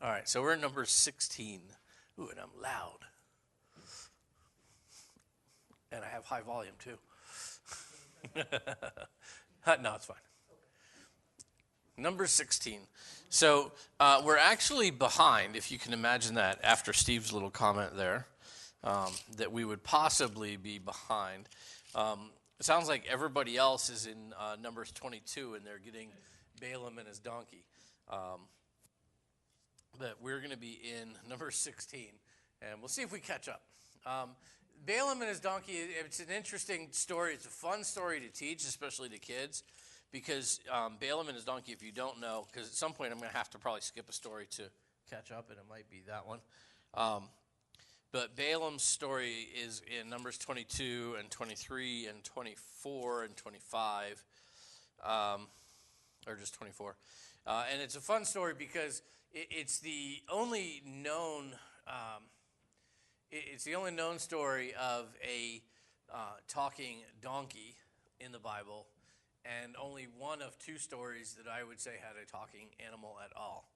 All right, so we're at number 16. Ooh, and I'm loud. And I have high volume, too. No, it's fine. Number 16. So we're actually behind, if you can imagine that, after Steve's little comment there, that we would possibly be behind. It sounds like everybody else is in Numbers 22, and they're getting Balaam and his donkey. But we're going to be in number 16, and we'll see if we catch up. Balaam and his donkey, it's an interesting story. It's a fun story to teach, especially to kids, because Balaam and his donkey, if you don't know, because at some point I'm going to have to probably skip a story to catch up, and it might be that one. But Balaam's story is in Numbers 22 and 23 and 24 and 25, or just 24. And it's a fun story because it's the only known story of a talking donkey in the Bible, and only one of two stories that I would say had a talking animal at all.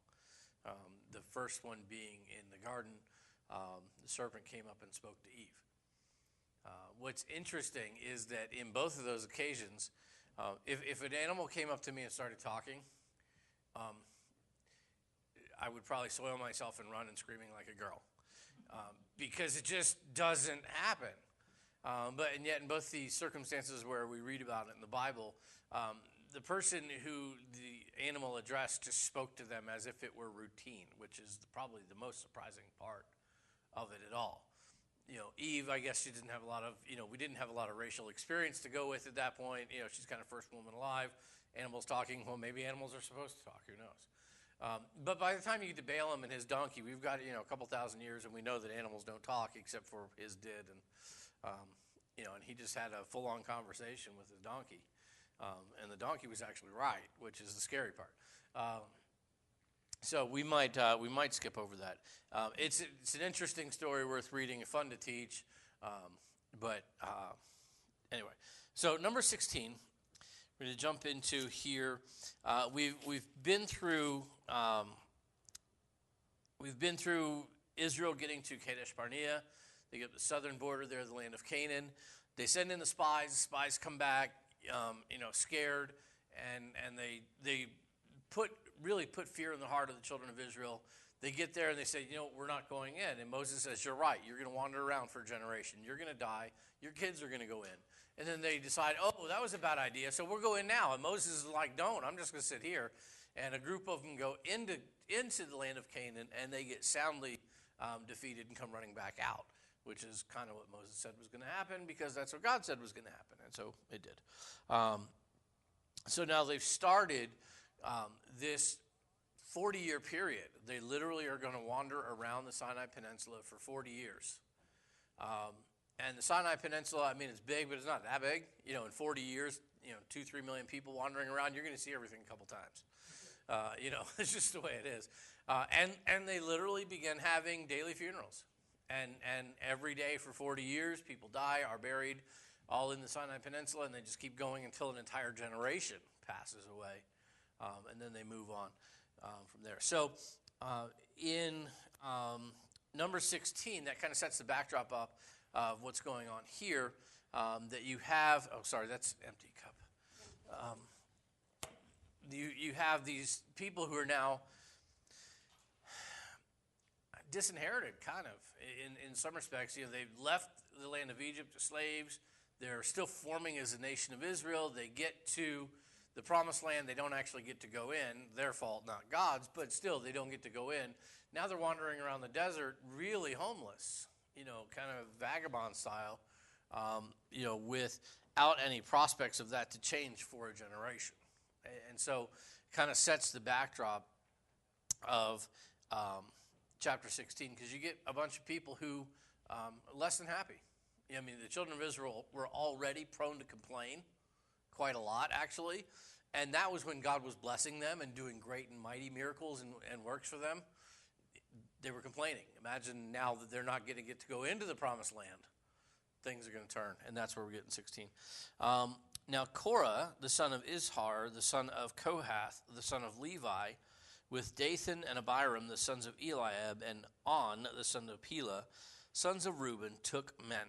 The first one being in the garden, the serpent came up and spoke to Eve. What's interesting is that in both of those occasions, if an animal came up to me and started talking, I would probably soil myself and run and screaming like a girl, because it just doesn't happen. And yet in both the circumstances where we read about it in the Bible, the person who the animal addressed just spoke to them as if it were routine, which is probably the most surprising part of it at all. Eve, I guess she didn't have a lot of, we didn't have a lot of racial experience to go with at that point. She's kind of first woman alive. Animals talking, well, maybe animals are supposed to talk, who knows? But by the time you get to Balaam and his donkey, we've got, a couple thousand years, and we know that animals don't talk except for his did. And he just had a full-on conversation with his donkey. And the donkey was actually right, which is the scary part. So we might skip over that. It's an interesting story, worth reading, fun to teach. Anyway, so number 16, we're going to jump into here. We've been through Israel getting to Kadesh Barnea. They get to the southern border there, the land of Canaan. They send in the spies. The spies come back, scared, and they really put fear in the heart of the children of Israel. They get there and they say, we're not going in. And Moses says, you're right. You're going to wander around for a generation. You're going to die. Your kids are going to go in. And then they decide, that was a bad idea, so we'll go in now. And Moses is like, don't. I'm just going to sit here. And a group of them go into the land of Canaan, and they get soundly defeated and come running back out, which is kind of what Moses said was going to happen, because that's what God said was going to happen. And so it did. So now they've started this 40-year period. They literally are going to wander around the Sinai Peninsula for 40 years. And the Sinai Peninsula, it's big, but it's not that big. In 40 years, 2-3 million people wandering around, you're going to see everything a couple times. It's just the way it is. And they literally began having daily funerals. And every day for 40 years, people die, are buried, all in the Sinai Peninsula, and they just keep going until an entire generation passes away. And then they move on from there. So in number 16, that kind of sets the backdrop up of what's going on here, that you have, that's empty cup. You have these people who are now disinherited, kind of, in some respects. They've left the land of Egypt as slaves. They're still forming as a nation of Israel. They get to the promised land. They don't actually get to go in. Their fault, not God's, but still, they don't get to go in. Now they're wandering around the desert, really homeless, kind of vagabond style, without any prospects of that to change for a generation. And so kind of sets the backdrop of chapter 16, because you get a bunch of people who are less than happy. The children of Israel were already prone to complain quite a lot, actually. And that was when God was blessing them and doing great and mighty miracles and works for them. They were complaining. Imagine now that they're not going to get to go into the promised land. Things are going to turn, and that's where we're getting 16. Now Korah, the son of Izhar, the son of Kohath, the son of Levi, with Dathan and Abiram, the sons of Eliab, and On, the son of Pelah, sons of Reuben, took men.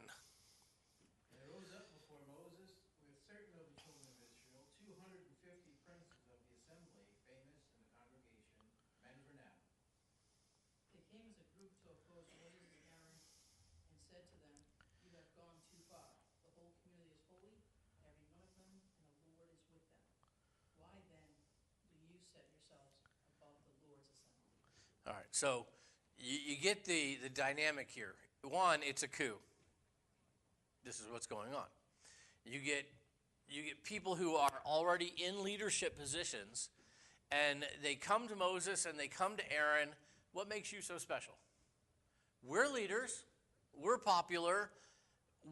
There rose up before Moses with certain of the children of Israel 250 princes of the assembly, famous in the congregation, men renowned. They came as a group to oppose Moses and Aaron and said to them, "You have gone too far. The whole community is holy, every one of them, and the Lord is with them. Why then do you set yourselves above the Lord's assembly?" All right, so you get the dynamic here. One, it's a coup. This is what's going on. You get people who are already in leadership positions, and they come to Moses and they come to Aaron. What makes you so special? We're leaders. We're popular.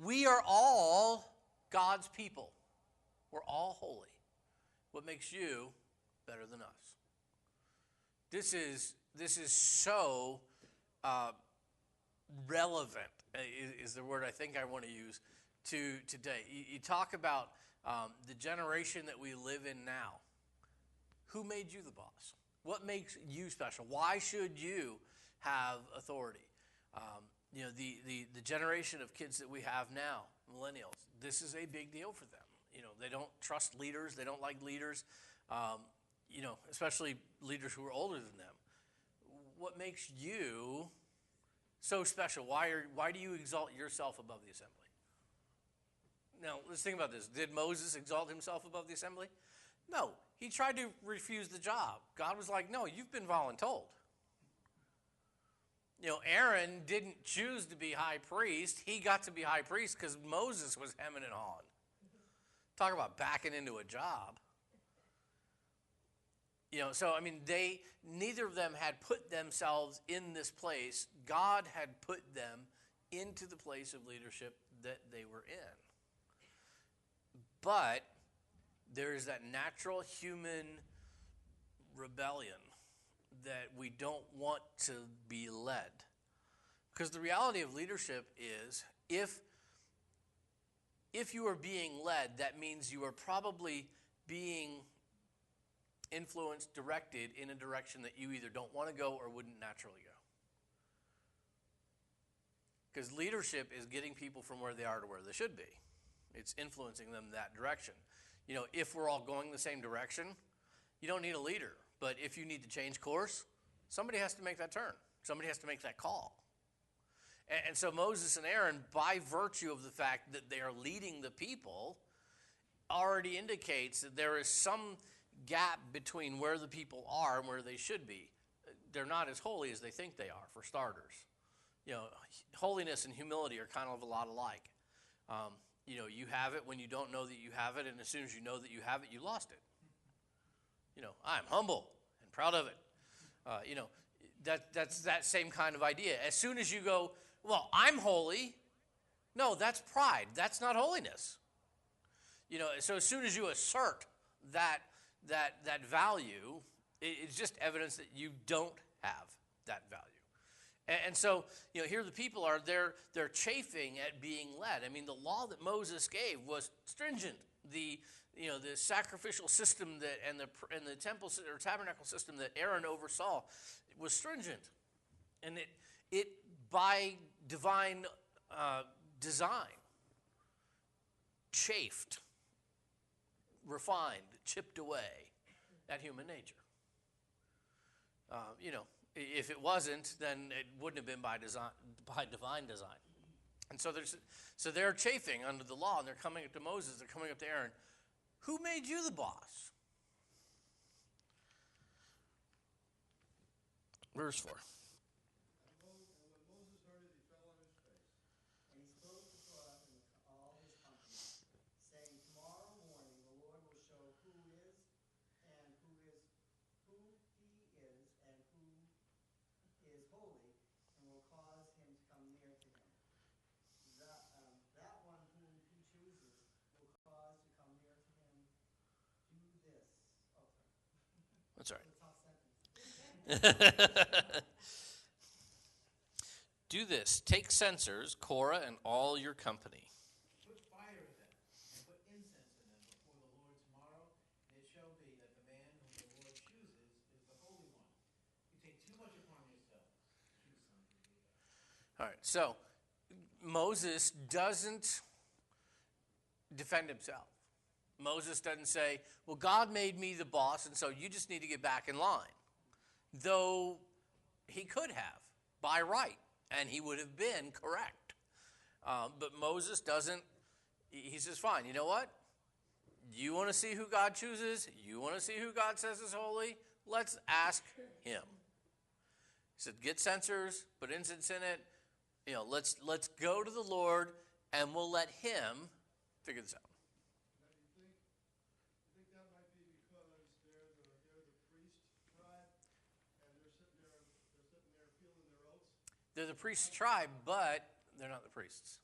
We are all God's people. We're all holy. What makes you better than us? This is so relevant, is the word I think I want to use to today. You talk about the generation that we live in now. Who made you the boss? What makes you special? Why should you have authority? The generation of kids that we have now, millennials, this is a big deal for them. They don't trust leaders. They don't like leaders, especially leaders who are older than them. What makes you so special? Why do you exalt yourself above the assembly? Now, let's think about this. Did Moses exalt himself above the assembly? No. He tried to refuse the job. God was like, no, you've been voluntold. Aaron didn't choose to be high priest. He got to be high priest because Moses was hemming and hawing. Talk about backing into a job. Neither of them had put themselves in this place. God had put them into the place of leadership that they were in. But there is that natural human rebellion that we don't want to be led. Because the reality of leadership is, if you are being led, that means you are probably being influenced, directed in a direction that you either don't want to go or wouldn't naturally go. Because leadership is getting people from where they are to where they should be. It's influencing them that direction. If we're all going the same direction, you don't need a leader. But if you need to change course, somebody has to make that turn. Somebody has to make that call. And so Moses and Aaron, by virtue of the fact that they are leading the people, already indicates that there is some gap between where the people are and where they should be. They're not as holy as they think they are, for starters. Holiness and humility are kind of a lot alike. You have it when you don't know that you have it, and as soon as you know that you have it, you lost it. I'm humble and proud of it. That's that same kind of idea. As soon as you go, well, I'm holy, no, that's pride. That's not holiness. So as soon as you assert that value, it's just evidence that you don't have that value. And so, here the people are, they're chafing at being led. The law that Moses gave was stringent. The sacrificial system and the temple or tabernacle system that Aaron oversaw was stringent. And it by divine design, chafed, refined, chipped away at human nature. If it wasn't, then it wouldn't have been by divine design. And so they're chafing under the law, and they're coming up to Moses, they're coming up to Aaron. Who made you the boss? Verse 4. And when Moses heard it, he fell on his face. And he spoke to Korah and all his company, saying, "Tomorrow morning the Lord will show who he is and who is holy, and will cause him to come near to him. That one whom he chooses will cause to come near to him. Do this." Oh, sorry. That's all right. That's a tough sentence. Do this. Take censers, Korah, and all your company. Put fire in them, and put incense in them before the Lord tomorrow. And it shall be that the man whom the Lord chooses is the Holy One. All right, so Moses doesn't defend himself. Moses doesn't say, well, God made me the boss, and so you just need to get back in line. Though he could have, by right, and he would have been correct. But Moses doesn't. He says, fine, you know what? You want to see who God chooses? You want to see who God says is holy? Let's ask him. He said, get censers, put incense in it. Let's go to the Lord, and we'll let him figure this out. Now, you think that might be because they're the priest tribe, and they're sitting there feeling their oaths? They're the priest tribe, but they're not the priests.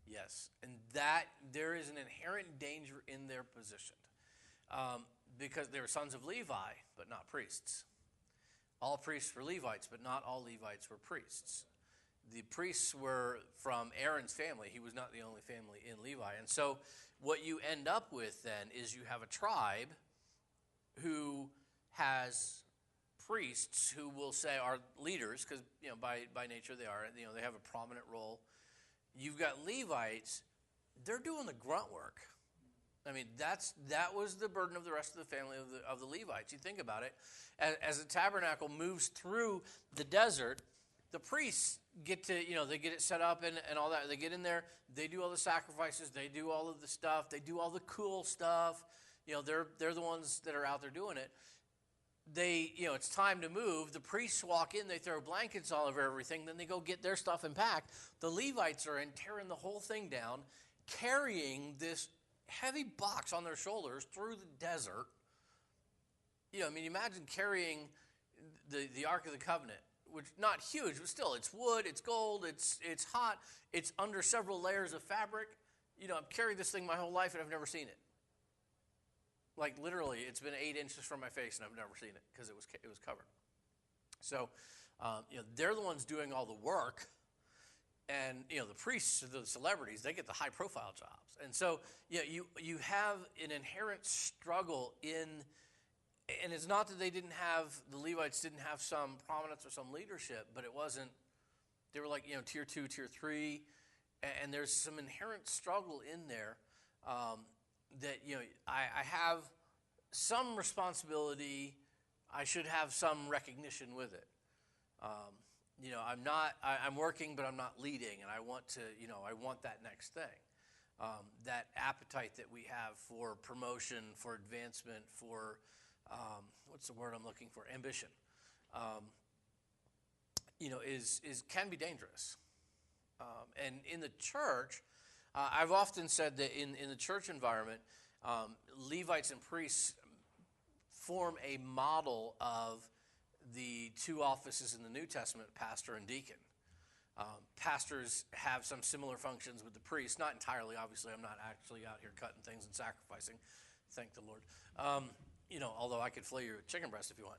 Yes, and that there is an inherent danger in their position, because they were sons of Levi, but not priests. All priests were Levites, but not all Levites were priests. The priests were from Aaron's family. He was not the only family in Levi. And so what you end up with then is you have a tribe who has priests who will say are leaders, because by nature they are. They have a prominent role. You've got Levites. They're doing the grunt work. I mean, that was the burden of the rest of the family of the Levites. You think about it. As the tabernacle moves through the desert, the priests get to, they get it set up and all that. They get in there. They do all the sacrifices. They do all of the stuff. They do all the cool stuff. They're the ones that are out there doing it. It's time to move. The priests walk in. They throw blankets all over everything. Then they go get their stuff and pack. The Levites are in, tearing the whole thing down, carrying this heavy box on their shoulders through the desert. Imagine carrying the Ark of the Covenant, which not huge, but still, it's wood, it's gold, it's hot, it's under several layers of fabric. I've carried this thing my whole life and I've never seen it. Like literally, it's been 8 inches from my face and I've never seen it because it was covered. So, they're the ones doing all the work. And, the priests, the celebrities, they get the high-profile jobs. And so, you have an inherent struggle in, and it's not that the Levites didn't have some prominence or some leadership, but it wasn't, they were like, tier 2, tier 3, and there's some inherent struggle in there that, I have some responsibility, I should have some recognition with it. I'm working, but I'm not leading, and I want to, I want that next thing. That appetite that we have for promotion, for advancement, for, what's the word I'm looking for? Ambition. Can be dangerous. And in the church, I've often said that in the church environment, Levites and priests form a model of the two offices in the New Testament, pastor and deacon. Pastors have some similar functions with the priests, not entirely, obviously. I'm not actually out here cutting things and sacrificing, thank the Lord. Although I could flay you a chicken breast if you want.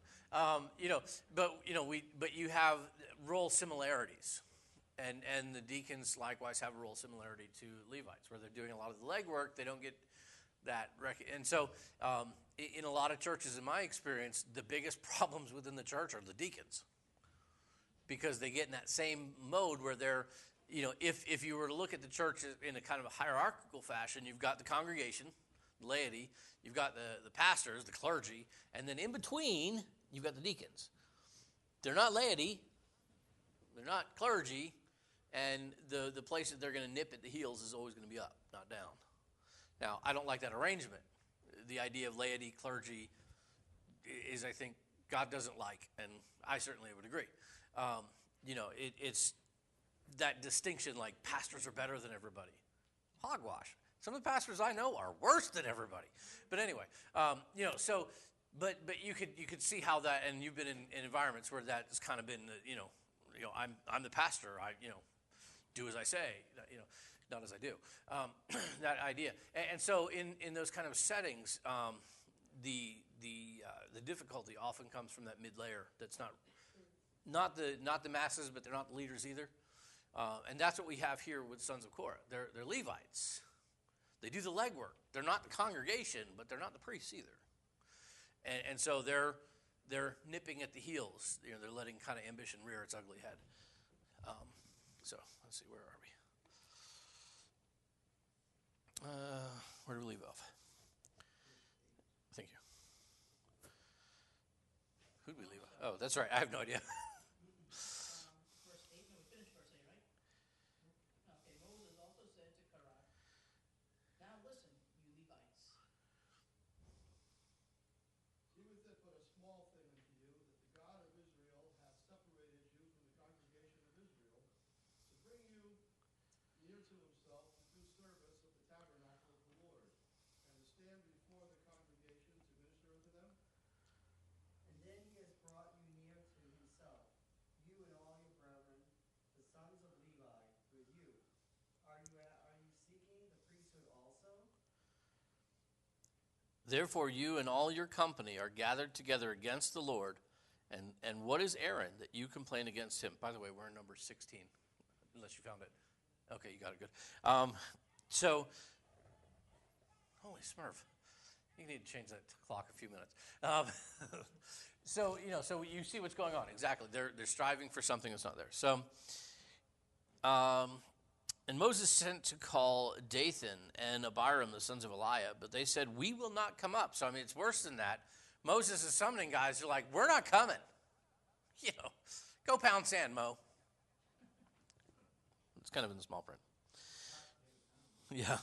But you have role similarities. And the deacons likewise have a role similarity to Levites, where they're doing a lot of the legwork. They don't get that. And so in a lot of churches, in my experience, the biggest problems within the church are the deacons, because they get in that same mode where they're, if you were to look at the church in a kind of a hierarchical fashion, you've got the congregation, laity, you've got the pastors, the clergy, and then in between, you've got the deacons. They're not laity, they're not clergy, and the place that they're going to nip at the heels is always going to be up, not down. Now, I don't like that arrangement. The idea of laity, clergy is, I think, God doesn't like, and I certainly would agree. It's that distinction, like pastors are better than everybody. Hogwash. Some of the pastors I know are worse than everybody. But anyway, but you could see how that, and you've been in environments where that has kind of been, I'm the pastor. I do as I say, not as I do. That idea, and so in those kind of settings, the difficulty often comes from that mid layer. That's not the masses, but they're not the leaders either. And that's what we have here with sons of Korah. They're Levites. They do the legwork. They're not the congregation, but they're not the priests either. And so they're nipping at the heels. They're letting kind of ambition rear its ugly head. So let's see, where are we? Where do we leave off? Thank you. Who did we leave off? Oh, that's right. I have no idea. Verse 8, no, we finished verse 8, right? Okay, Moses also said to Korah, now listen, you Levites. He was said, but a small thing unto you, that the God of Israel hath separated you from the congregation of Israel, to bring you near to himself to do service of the tabernacle of the Lord, and to stand before the congregation to minister unto them. And then he has brought you near to himself, you and all your brethren, the sons of Levi, with you. Are you seeking the priesthood also? Therefore you and all your company are gathered together against the Lord, and what is Aaron that you complain against him? By the way, we're in number 16, unless you found it. Okay, you got it, good. So, holy Smurf. You need to change that clock a few minutes. So you see what's going on. Exactly. They're striving for something that's not there. So, and Moses sent to call Dathan and Abiram, the sons of Eliab, but they said, we will not come up. So, I mean, it's worse than that. Moses is summoning guys who are like, we're not coming. Go pound sand, Mo. It's kind of in the small print. Yeah.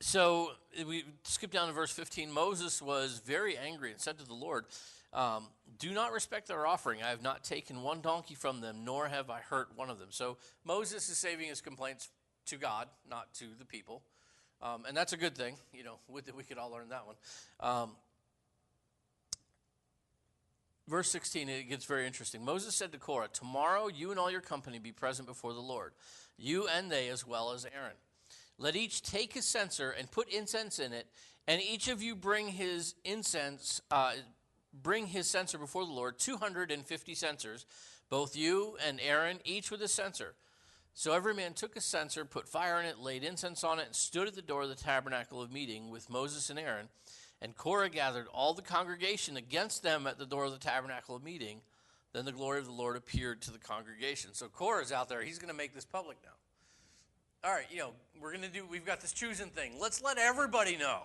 So we skip down to verse 15. Moses was very angry and said to the Lord, do not respect their offering. I have not taken one donkey from them, nor have I hurt one of them. So Moses is saving his complaints to God, not to the people. And that's a good thing. We could all learn that one. Verse 16, it gets very interesting. Moses said to Korah, tomorrow you and all your company be present before the Lord, you and they as well as Aaron. Let each take his censer and put incense in it, and each of you bring his censer before the Lord, 250 censers, both you and Aaron, each with a censer. So every man took a censer, put fire in it, laid incense on it, and stood at the door of the tabernacle of meeting with Moses and Aaron. And Korah gathered all the congregation against them at the door of the tabernacle of meeting. Then the glory of the Lord appeared to the congregation. So Korah's out there. He's going to make this public now. All right, we've got this choosing thing. Let's let everybody know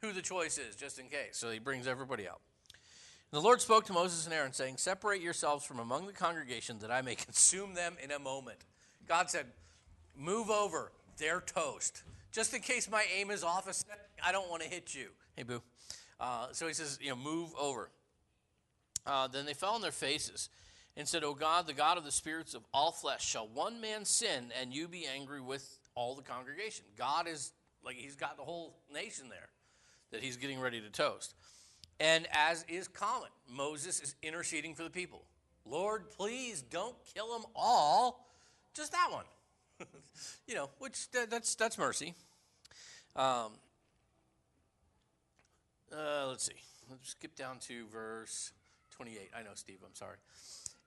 who the choice is, just in case. So he brings everybody out. And the Lord spoke to Moses and Aaron, saying, separate yourselves from among the congregation, that I may consume them in a moment. God said, move over. They're toast. Just in case my aim is off a second, I don't want to hit you. Hey, boo. So he says, move over. Then they fell on their faces and said, O God, the God of the spirits of all flesh, shall one man sin and you be angry with all the congregation? God is, he's got the whole nation there that he's getting ready to toast. And as is common, Moses is interceding for the people. Lord, please don't kill them all. Just that one. Which that's mercy. Let's see. Let's skip down to verse 28. I know, Steve, I'm sorry.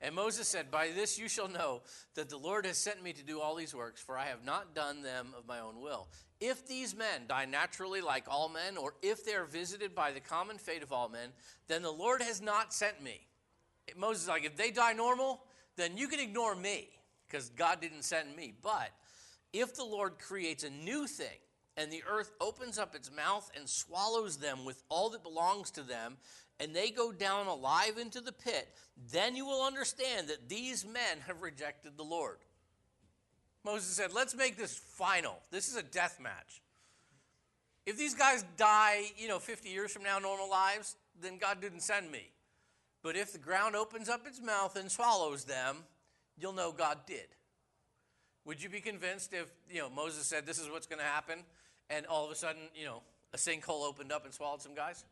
And Moses said, by this you shall know that the Lord has sent me to do all these works, for I have not done them of my own will. If these men die naturally like all men, or if they are visited by the common fate of all men, then the Lord has not sent me. Moses is like, if they die normal, then you can ignore me, because God didn't send me. But if the Lord creates a new thing, and the earth opens up its mouth and swallows them with all that belongs to them, and they go down alive into the pit, then you will understand that these men have rejected the Lord. Moses said, let's make this final. This is a death match. If these guys die, 50 years from now, normal lives, then God didn't send me. But if the ground opens up its mouth and swallows them, you'll know God did. Would you be convinced if, Moses said this is what's going to happen, and all of a sudden, a sinkhole opened up and swallowed some guys?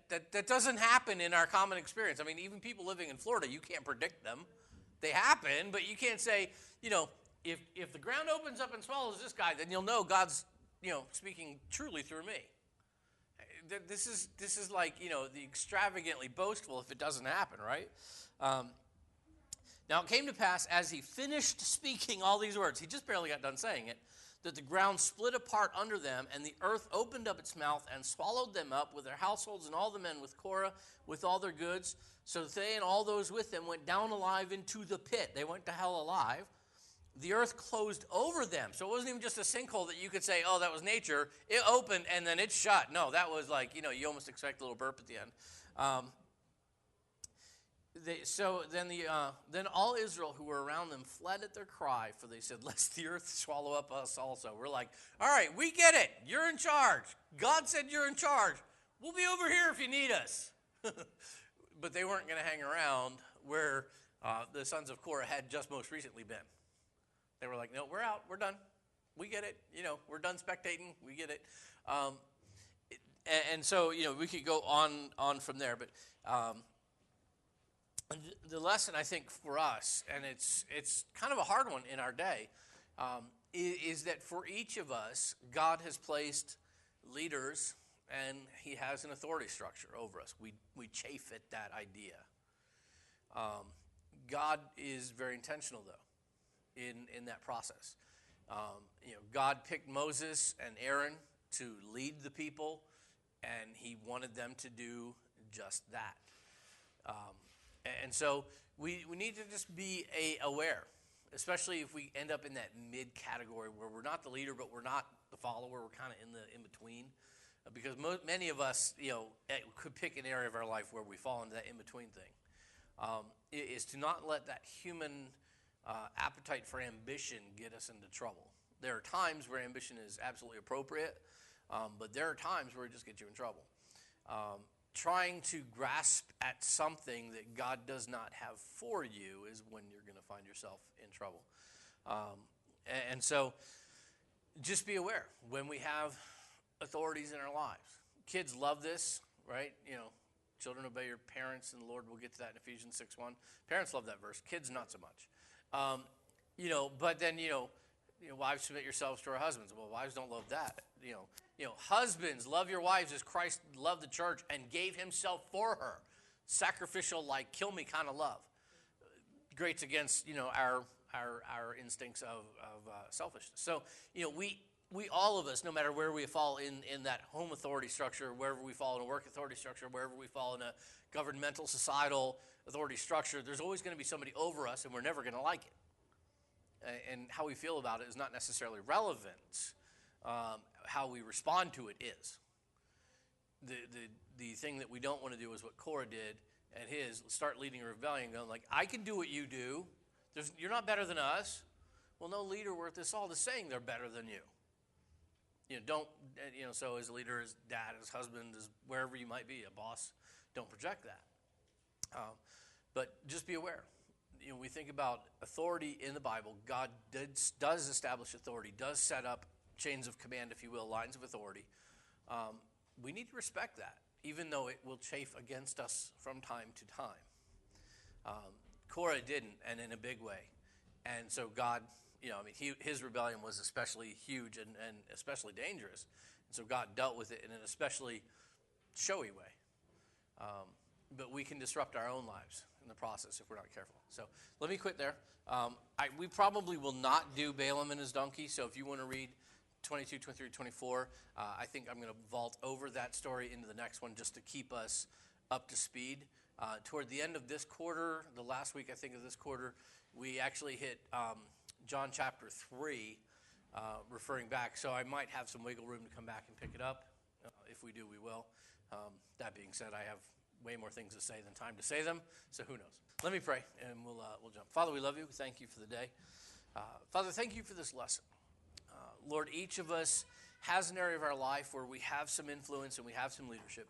That doesn't happen in our common experience. I mean, even people living in Florida, you can't predict them. They happen, but you can't say, if the ground opens up and swallows this guy, then you'll know God's, speaking truly through me. This is like, the extravagantly boastful if it doesn't happen, right? Now it came to pass, as he finished speaking all these words, he just barely got done saying it, that the ground split apart under them, and the earth opened up its mouth and swallowed them up with their households and all the men with Korah, with all their goods. So that they and all those with them went down alive into the pit. They went to hell alive. The earth closed over them. So it wasn't even just a sinkhole that you could say, oh, that was nature. It opened and then it shut. No, that was like, you almost expect a little burp at the end. Then all Israel who were around them fled at their cry, for they said, lest the earth swallow up us also. We're like, all right, we get it. You're in charge. God said you're in charge. We'll be over here if you need us. But they weren't going to hang around where the sons of Korah had just most recently been. They were like, no, we're out. We're done. We get it. We're done spectating. We get it. And so, we could go on from there. But the lesson, I think, for us, and it's kind of a hard one in our day, is that for each of us, God has placed leaders and he has an authority structure over us. We chafe at that idea. God is very intentional, though, in that process. God picked Moses and Aaron to lead the people, and he wanted them to do just that. And so we need to just be aware, especially if we end up in that mid category where we're not the leader, but we're not the follower. We're kind of in between. Because many of us, could pick an area of our life where we fall into that in-between thing, is to not let that human appetite for ambition get us into trouble. There are times where ambition is absolutely appropriate, but there are times where it just gets you in trouble. Trying to grasp at something that God does not have for you is when you're going to find yourself in trouble. And so just be aware when we have authorities in our lives. Kids love this, right? Children obey your parents, and the Lord will get to that in Ephesians 6:1. Parents love that verse. Kids, not so much. But then, wives, submit yourselves to our husbands. Well, wives don't love that. Husbands, love your wives as Christ loved the church and gave himself for her. Sacrificial, like, kill me kind of love. Grates against, our instincts of selfishness. So, we all of us, no matter where we fall in that home authority structure, wherever we fall in a work authority structure, wherever we fall in a governmental, societal authority structure, there's always going to be somebody over us, and we're never going to like it. And how we feel about it is not necessarily relevant. How we respond to it is. The thing that we don't want to do is what Korah did at his, start leading a rebellion, going like, I can do what you do. You're not better than us. Well, no leader worth his salt is saying they're better than you. So as a leader, as dad, as husband, as wherever you might be, a boss, don't project that. But just be aware. We think about authority in the Bible. God does establish authority, does set up chains of command, if you will, lines of authority. We need to respect that, even though it will chafe against us from time to time. Korah didn't, and in a big way. And so God, his rebellion was especially huge and especially dangerous. And so God dealt with it in an especially showy way. But we can disrupt our own lives in the process if we're not careful. So let me quit there. We probably will not do Balaam and his donkey. So if you want to read 22, 23, 24, I think I'm going to vault over that story into the next one just to keep us up to speed. Toward the end of this quarter, the last week I think of this quarter, we actually hit John chapter 3, referring back. So I might have some wiggle room to come back and pick it up. If we do, we will. That being said, I have way more things to say than time to say them, so who knows. Let me pray, and we'll jump. Father, we love you. Thank you for the day. Father, thank you for this lesson. Lord, each of us has an area of our life where we have some influence and we have some leadership.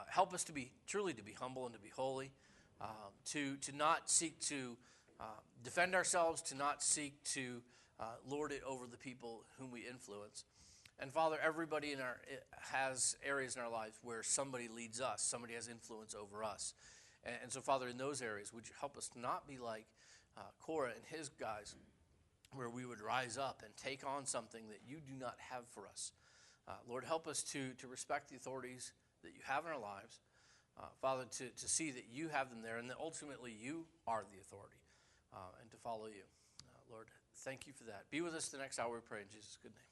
Help us to be humble and to be holy, to not seek to defend ourselves, to not seek to lord it over the people whom we influence. And Father, everybody has areas in our life where somebody leads us, somebody has influence over us. And so, Father, in those areas, would you help us not be like Korah and his guys, where we would rise up and take on something that you do not have for us. Lord, help us to respect the authorities that you have in our lives. Father, to see that you have them there and that ultimately you are the authority and to follow you. Lord, thank you for that. Be with us the next hour. We pray in Jesus' good name.